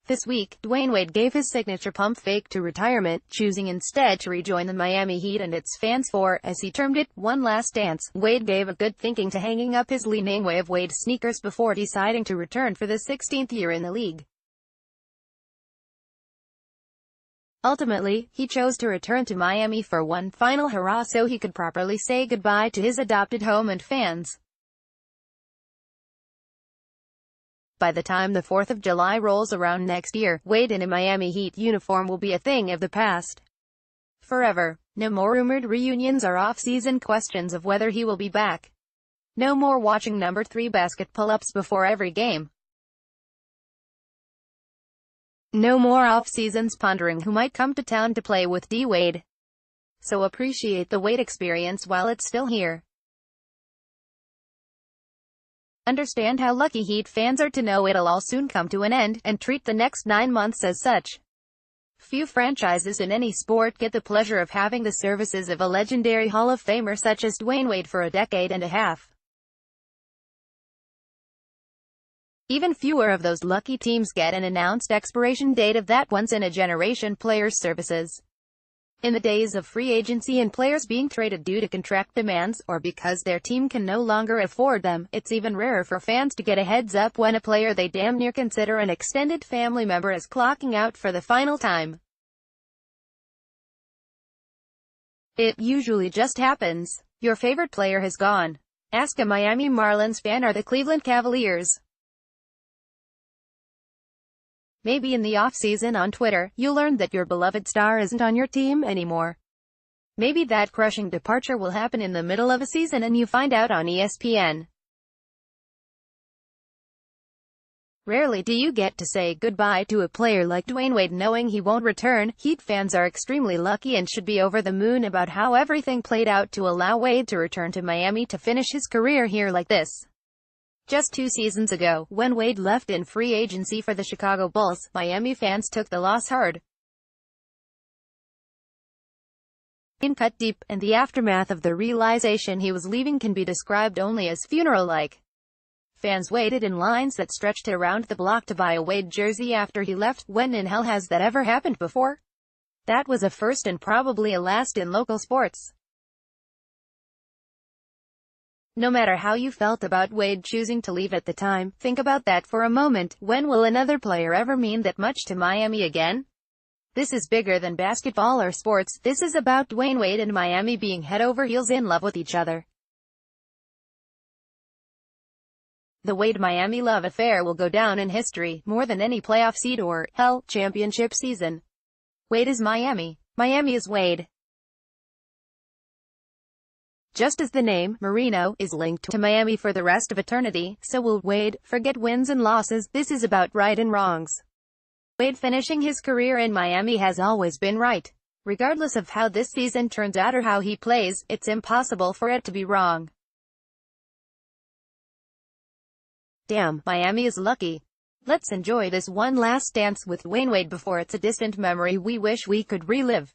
This week, Dwyane Wade gave his signature pump fake to retirement, choosing instead to rejoin the Miami Heat and its fans for, as he termed it, one last dance. Wade gave a good thinking to hanging up his Lee Name Way of Wade sneakers before deciding to return for the 16th year in the league. Ultimately, he chose to return to Miami for one final hurrah so he could properly say goodbye to his adopted home and fans. By the time the 4th of July rolls around next year, Wade in a Miami Heat uniform will be a thing of the past. Forever. No more rumored reunions or off-season questions of whether he will be back. No more watching number 3 basket pull-ups before every game. No more off-seasons pondering who might come to town to play with D. Wade. So appreciate the Wade experience while it's still here. Understand how lucky Heat fans are to know it'll all soon come to an end, and treat the next 9 months as such. Few franchises in any sport get the pleasure of having the services of a legendary Hall of Famer such as Dwyane Wade for a decade and a half. Even fewer of those lucky teams get an announced expiration date of that once-in-a-generation player's services. In the days of free agency and players being traded due to contract demands, or because their team can no longer afford them, it's even rarer for fans to get a heads up when a player they damn near consider an extended family member is clocking out for the final time. It usually just happens. Your favorite player has gone. Ask a Miami Marlins fan or the Cleveland Cavaliers. Maybe in the off-season on Twitter, you learned that your beloved star isn't on your team anymore. Maybe that crushing departure will happen in the middle of a season and you find out on ESPN. Rarely do you get to say goodbye to a player like Dwyane Wade knowing he won't return. Heat fans are extremely lucky and should be over the moon about how everything played out to allow Wade to return to Miami to finish his career here like this. Just 2 seasons ago, when Wade left in free agency for the Chicago Bulls, Miami fans took the loss hard. In cut deep, and the aftermath of the realization he was leaving can be described only as funeral-like. Fans waited in lines that stretched around the block to buy a Wade jersey after he left. When in hell has that ever happened before? That was a first and probably a last in local sports. No matter how you felt about Wade choosing to leave at the time, think about that for a moment. When will another player ever mean that much to Miami again? This is bigger than basketball or sports. This is about Dwyane Wade and Miami being head over heels in love with each other. The Wade-Miami love affair will go down in history, more than any playoff seed or, hell, championship season. Wade is Miami. Miami is Wade. Just as the name, Marino, is linked to Miami for the rest of eternity, so will Wade. Forget wins and losses, this is about right and wrongs. Wade finishing his career in Miami has always been right. Regardless of how this season turns out or how he plays, it's impossible for it to be wrong. Damn, Miami is lucky. Let's enjoy this one last dance with Dwyane Wade before it's a distant memory we wish we could relive.